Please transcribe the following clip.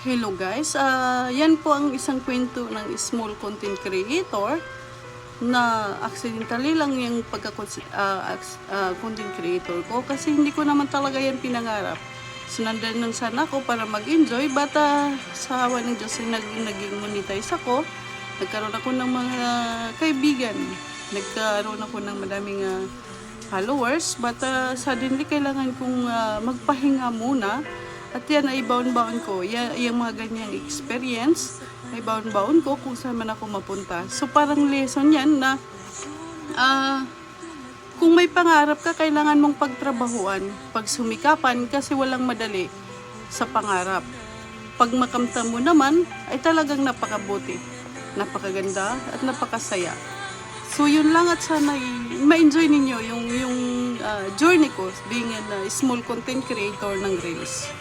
Hello guys, yan po ang isang kwento ng small content creator na accidentally lang yung content creator ko kasi hindi ko naman talaga yan pinangarap. Sinundan nun sana ako para mag-enjoy but sa awa ng Diyos ay naging monetize ako. Nagkaroon ako ng mga kaibigan, nagkaroon ako ng madaming followers but suddenly kailangan kong magpahinga muna. At yan ay baon-baon ko. Yung mga ganyang experience, ay baon-baon ko kung saan man ako mapunta. So parang lesson yan na kung may pangarap ka, kailangan mong pagtrabahuan, pagsumikapan kasi walang madali sa pangarap. Pag makamtan mo naman, ay talagang napakabuti, napakaganda at napakasaya. So yun lang at sana ma-enjoy ninyo yung journey ko being a small content creator ng Reels.